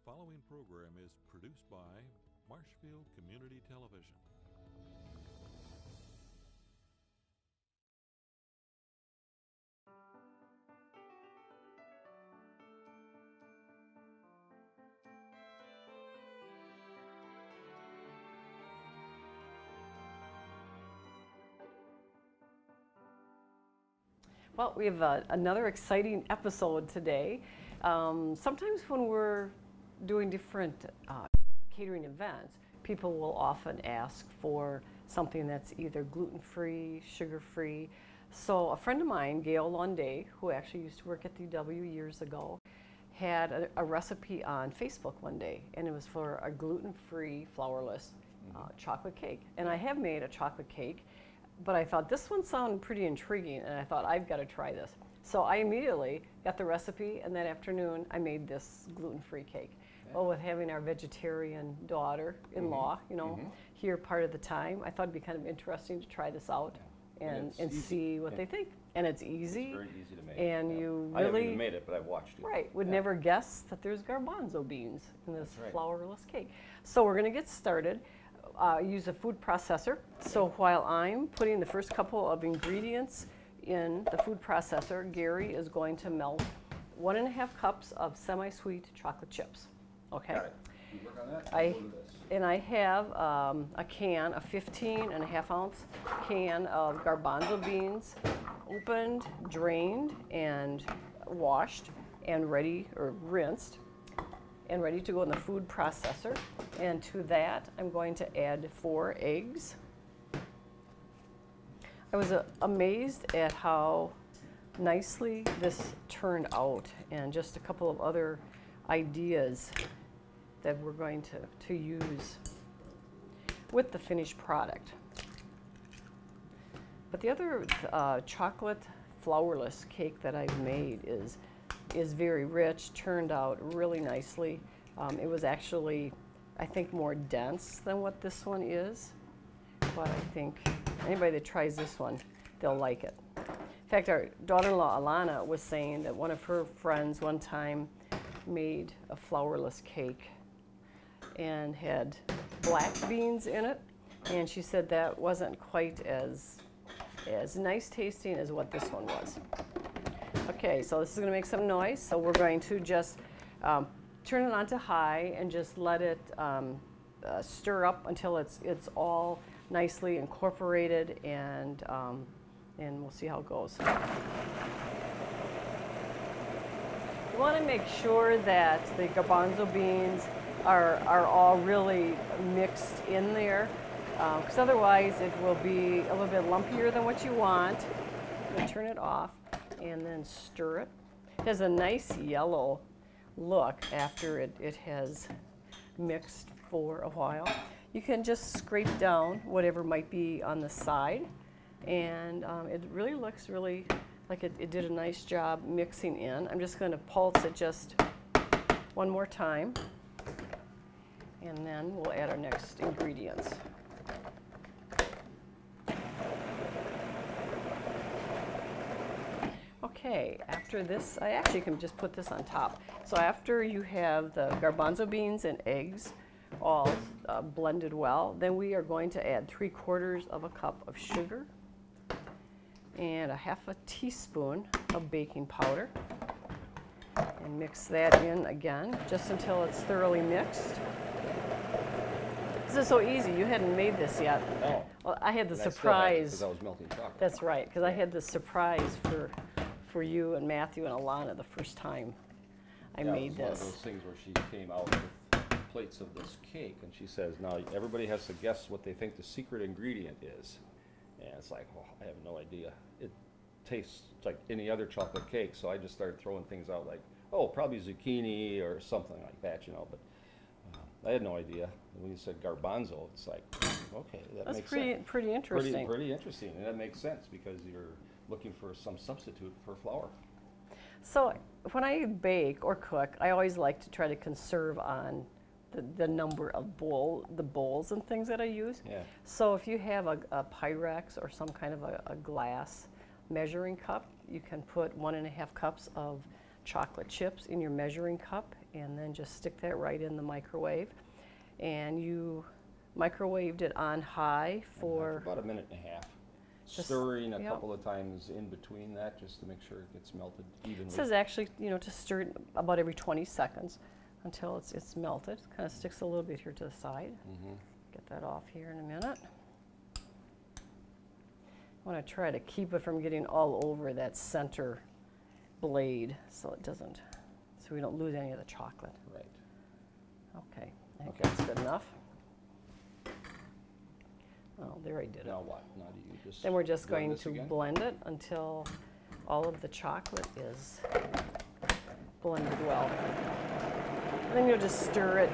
following program is produced by Marshfield Community Television. Well, we have another exciting episode today. Sometimes when we're doing different catering events, people will often ask for something that's either gluten-free, sugar-free. So a friend of mine, Gail Lunday, who actually used to work at DW years ago, had a recipe on Facebook one day, and it was for a gluten-free, flourless chocolate cake. And I have made a chocolate cake, but I thought this one sounded pretty intriguing, and I thought I've got to try this. So I immediately got the recipe, and that afternoon I made this gluten-free cake. Yeah. Well, with having our vegetarian daughter-in-law, you know, here part of the time, I thought it'd be kind of interesting to try this out and see what they think. And it's easy. It's very easy to make. And you really... I haven't even made it, but I've watched it. Right. Would never guess that there's garbanzo beans in this flourless cake. So we're going to get started. Use a food processor. So while I'm putting the first couple of ingredients in the food processor, Gary is going to melt 1.5 cups of semi-sweet chocolate chips. Okay. Got it. You work on that? I have a can, a 15.5 ounce can of garbanzo beans, opened, drained, and washed, and ready, or rinsed, and ready to go in the food processor. And to that, I'm going to add 4 eggs. I was amazed at how nicely this turned out, and just a couple of other ideas that we're going to use with the finished product. But the other chocolate flourless cake that I've made is very rich, turned out really nicely. It was actually, I think, more dense than what this one is, but I think anybody that tries this one, they'll like it. In fact, our daughter-in-law Alana was saying that one of her friends one time made a flourless cake and had black beans in it, and she said that wasn't quite as nice tasting as what this one was. Okay, so this is going to make some noise, so we're going to just turn it on to high and just let it stir up until it's all nicely incorporated, and we'll see how it goes. You want to make sure that the garbanzo beans are all really mixed in there, because otherwise it will be a little bit lumpier than what you want. You turn it off and then stir it. It has a nice yellow look after it has mixed for a while. You can just scrape down whatever might be on the side, and it really looks really like it did a nice job mixing in. I'm just going to pulse it just one more time, and then we'll add our next ingredients. Okay, after this, I actually can just put this on top. So after you have the garbanzo beans and eggs all blended well, then we are going to add 3/4 of a cup of sugar and a 1/2 teaspoon of baking powder, and mix that in again just until it's thoroughly mixed. This is so easy. You hadn't made this yet. Oh. Well, I had the surprise. Because I was melting chocolate. That's right, because I had the surprise for you and Matthew and Alana the first time I made this. It was one of those things where she came out with plates of this cake, and she says, now everybody has to guess what they think the secret ingredient is. And it's like, well, I have no idea. It tastes like any other chocolate cake, so I just started throwing things out like, oh, probably zucchini or something like that, you know, but I had no idea. When you said garbanzo, it's like, okay, that makes sense. That's pretty interesting. Pretty interesting, and that makes sense because you're looking for some substitute for flour. So when I bake or cook, I always like to try to conserve on the number of bowls and things that I use. Yeah. So if you have a Pyrex or some kind of a glass measuring cup, you can put 1.5 cups of chocolate chips in your measuring cup, and then just stick that right in the microwave. And you microwaved it on high for about a minute and a half. Just- Stirring a yep. couple of times in between that just to make sure it gets melted evenly. It says actually, to stir it about every 20 seconds until it's melted. Kind of sticks a little bit here to the side. Get that off here in a minute. I want to try to keep it from getting all over that center blade so we don't lose any of the chocolate. Right. Okay, I think that's good enough. Oh, there I did it. Now what? Now do you just Then we're just blend going this to again? blend it until all of the chocolate is blended well. And then you'll just stir it,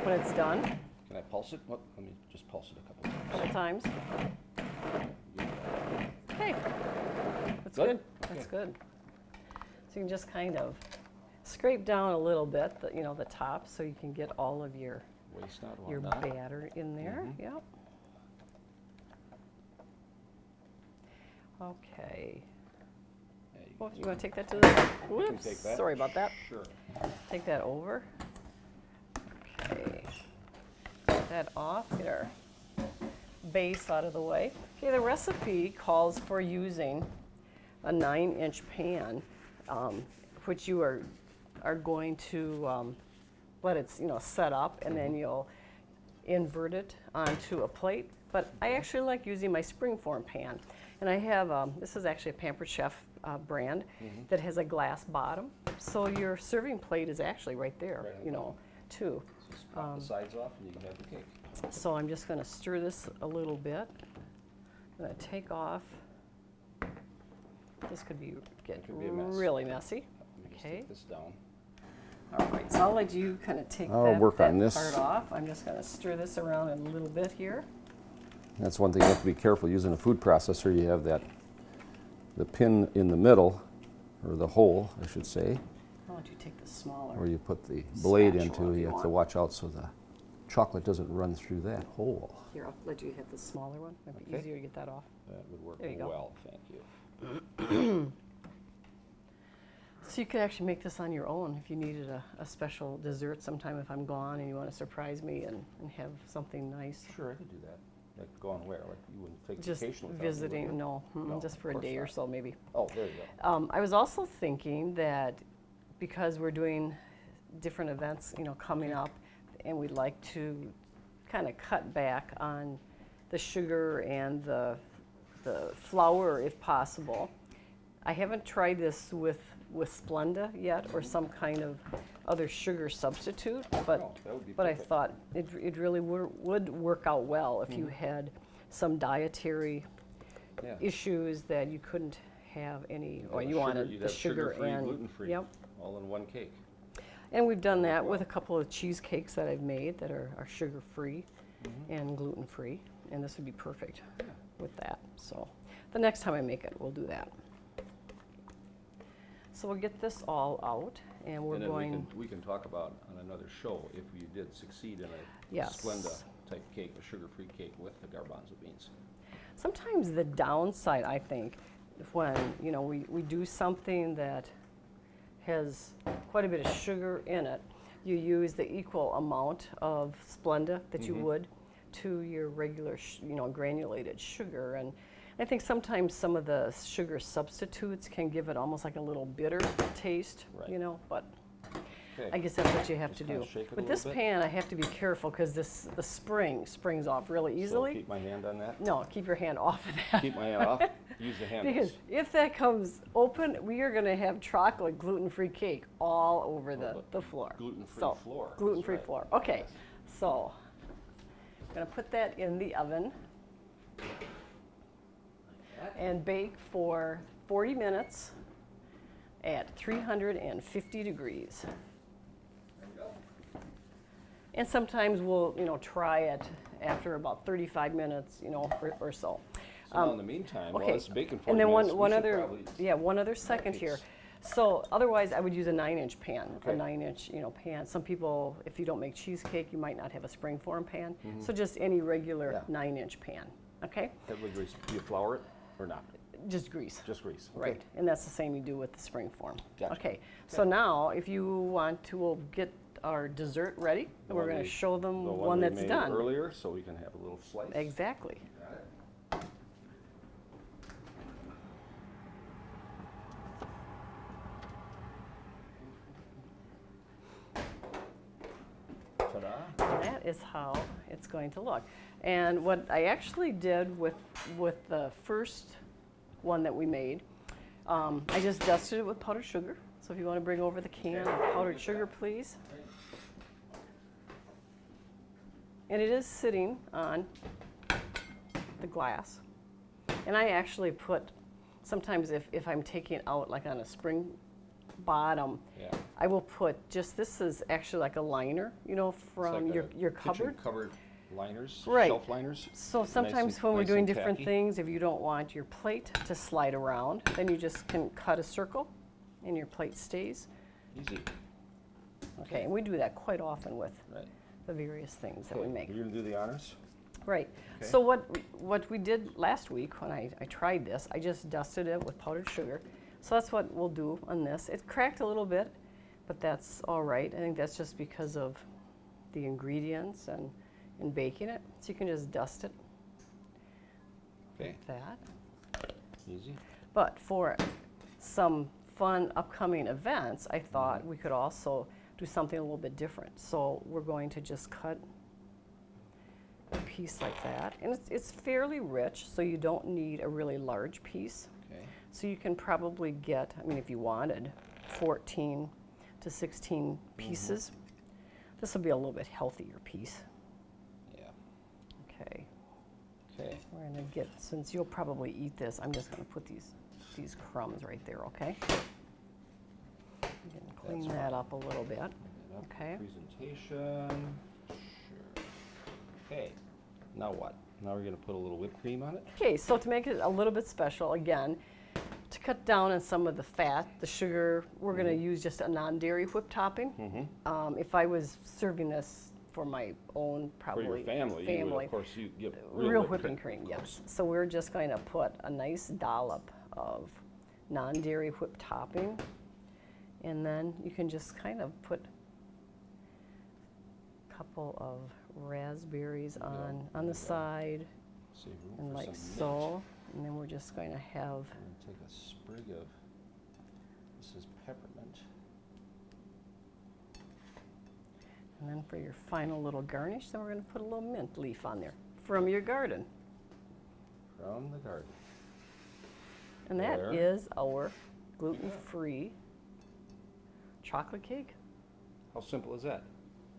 when it's done, Can I pulse it? Let me just pulse it a a couple times. couple times. Okay, that's Good? good. That's good. So you can just kind of scrape down a little bit, the top, so you can get all of your Waste not, want not. batter in there. Yep. Okay. Yeah, you Well, can- you want to take that to the? you can Whoops. take that. Sorry about that. Sure. Take that over. Okay. Get that off. Get our base out of the way. Okay, the recipe calls for using a 9-inch pan, which you are going to let it set up, and then you'll invert it onto a plate. But I actually like using my springform pan, and I have this is actually a Pampered Chef brand that has a glass bottom, so your serving plate is actually right there, Right on the bottom. too. Just pop the sides off and you can have the cake. So I'm just going to stir this a little bit. I'm going to take off. This could could be a mess. really messy. Let me just Okay. take this down. All right, so I'll let you kind of take I'll that, work on that this. part off. I'm just going to stir this around a little bit here. That's one thing you have to be careful using a food processor. You have the pin in the middle, or the hole, I should say, I'll let you take the smaller. where you put the blade Spatula into. if You you have to want. watch out so the chocolate doesn't run through that hole. Here, I'll let you hit the smaller one. Might be Okay. easier to get that off. That would work There you go. well, thank you. So you could actually make this on your own if you needed a special dessert sometime if I'm gone and you want to surprise me and have something nice. Sure, I could do that. Like going where? Like you wouldn't take Just vacation without me, would visiting, you? no, No, just of for a course day or not. so maybe. Oh, there you go. I was also thinking that because we're doing different events, coming up, and we'd like to kind of cut back on the sugar and the flour if possible. I haven't tried this with Splenda yet, or some kind of other sugar substitute, but Oh, that would be I perfect. thought it really would work out well if you had some dietary Yeah. issues that you couldn't have any, You'd or have you wanted you'd the have sugar sugar-free, and gluten-free, yep. all in one cake. And we've done that Well. with a couple of cheesecakes that I've made that are sugar-free and gluten-free, and this would be perfect with that. So the next time I make it, we'll do that. So we'll get this all out, and we're And then going. we can talk about on another show if you did succeed in a Yes. Splenda type cake, a sugar-free cake with the garbanzo beans. Sometimes the downside, I think, when we do something that has quite a bit of sugar in it, you use the equal amount of Splenda that you would to your regular, granulated sugar. And I think sometimes some of the sugar substitutes can give it almost like a little bitter taste, Right. But Okay. I guess that's what you have to Just kinda do. shake it a With this little bit. pan, I have to be careful because the spring springs off really So easily. keep my hand on that. No, keep your hand off of that. Keep my hand off. Use the handles. Because if that comes open, we are going to have chocolate gluten-free cake all over the floor. Gluten-free So, floor, that's Gluten-free right. floor. Okay, so I'm going to put that in the oven and bake for 40 minutes at 350 degrees. And sometimes we'll, try it after about 35 minutes, or so. So now in the meantime, while it's baking 40 And then minutes, one we should other, probably one other second here. cakes. So otherwise, I would use a 9-inch pan, a Okay. 9-inch, pan. Some people, if you don't make cheesecake, you might not have a springform pan. So just any regular Yeah. 9-inch pan, okay? Do you flour it or not? Just grease. Just grease. Okay. Right, and that's the same you do with the spring form. Gotcha. Okay, so now if you want to, we'll get our dessert ready, and we're going to show them The one we that's made done. earlier, so we can have a little slice. Exactly. Got it. Ta-da. And that is how it's going to look. And what I actually did with the first one that we made, I just dusted it with powdered sugar. So if you want to bring over the can of powdered sugar, please. And it is sitting on the glass. And I actually put, sometimes if I'm taking out like on a spring bottom, Yeah. I will put just, this is actually like a liner, you know, from It's like your a cupboard. kitchen cupboard liners, Right. shelf liners. So Nice sometimes and- when we're nice doing and different tacky. things, if you don't want your plate to slide around, then you just can cut a circle and your plate stays. Easy. Okay, and we do that quite often with Right. the various things that we Okay, make. You're gonna do the honors? Right. Okay. So what we did last week when I tried this, I just dusted it with powdered sugar. So that's what we'll do on this. It cracked a little bit, but that's all right. I think that's just because of the ingredients and baking it. So you can just dust it Okay, like that. easy. But for some fun upcoming events, I thought we could also do something a little bit different. So we're going to just cut a piece like that. And it's fairly rich, so you don't need a really large piece. Okay. So you can probably get, I mean, if you wanted, 14 to 16 pieces. This will be a little bit healthier piece. Yeah. Okay. Okay. We're gonna get, since you'll probably eat this, I'm just gonna put these crumbs right there, okay? You can clean That's that up a little bit. Okay. Presentation. Sure. Okay. Now what? Now we're gonna put a little whipped cream on it? Okay, so to make it a little bit special, again, to cut down on some of the fat, the sugar, we're gonna use just a non-dairy whipped topping. If I was serving this for my own, For probably your family, you would, of course, you give real whipping cream, yes. So we're just going to put a nice dollop of non-dairy whipped topping, and then you can just kind of put a couple of raspberries on the side, See room and for like some mint. so. And then we're just going to have, We're gonna take a sprig of, this is peppermint. and then for your final little garnish, then we're going to put a little mint leaf on there from your garden. From the garden. And that There. is our gluten-free chocolate cake. How simple is that?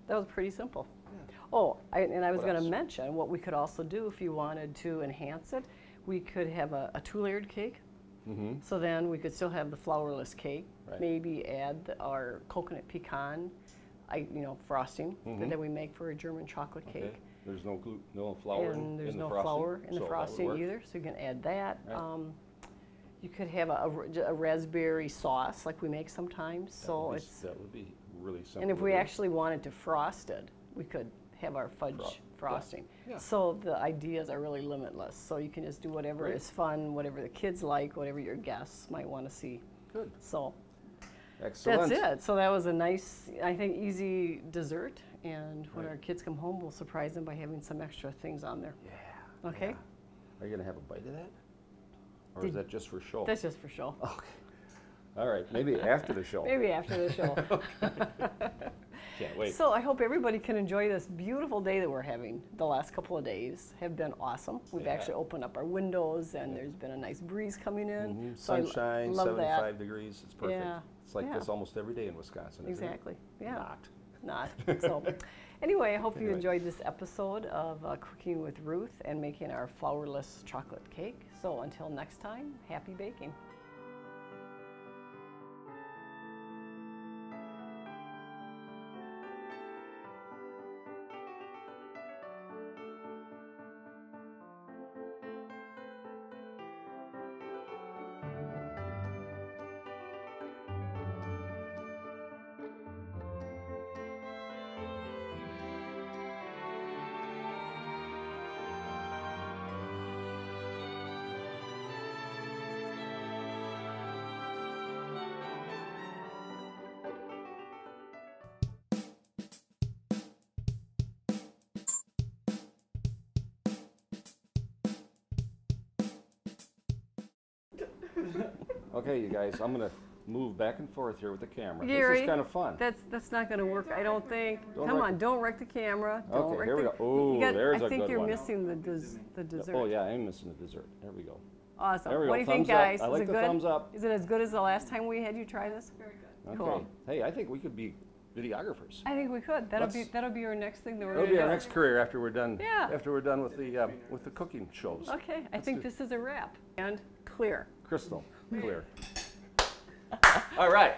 That was pretty simple. Yeah. Oh, and I was What going to else? mention what we could also do if you wanted to enhance it. We could have a two-layered cake. Mm-hmm. So then we could still have the flourless cake. Right. Maybe add our coconut pecan, frosting that we make for a German chocolate cake. Okay. There's no no flour And there's in no the frosting, flour in the so that would frosting work. either, so you can add that. Right. You could have a raspberry sauce like we make sometimes. That would be really simple. And if to we do. actually wanted to frost it, we could have our fudge frosting. Yeah. So the ideas are really limitless. So you can just do whatever Great. is fun, whatever the kids like, whatever your guests might want to see. Good. So Excellent. that's it. So that was a nice, I think, easy dessert. And when Right. our kids come home, we'll surprise them by having some extra things on there. Yeah. Okay? Yeah. Are you gonna have a bite of that? Or is Did- that just for show? That's just for show. Okay. All right, maybe after the show. Maybe after the show. Can't wait. So I hope everybody can enjoy this beautiful day that we're having. The last couple of days have been awesome. We've Yeah. actually opened up our windows and there's been a nice breeze coming in. Mhm. So I Sunshine, love 75 degrees, it's perfect. Yeah. It's like Yeah. this almost every day in Wisconsin, isn't Exactly. it? Yeah. Not. So anyway, I hope you Anyway. enjoyed this episode of Cooking with Ruth and making our flourless chocolate cake. So until next time, happy baking. Okay, you guys, I'm gonna move back and forth here with the camera. This Gary, is kind of fun. That's not going to work, I don't think. Don't Come wreck on, don't wreck the camera. Don't Okay, wreck here we the- go. Ooh, there's a I think good you're one. missing the dessert. Oh yeah, I'm missing the dessert. There we go. Awesome. There we What go. do you think, Thumbs up. guys? I Is like it the good? thumbs up. Is it as good as the last time we had you try this? Very good. Okay. Cool. Hey, I think we could be videographers. I think we could. That'll Let's- be our next thing that we're That'll going to be do. our next career after we're done. Yeah. After we're done with the cooking shows. Okay, I think this is a wrap. And clear. Crystal clear. All right.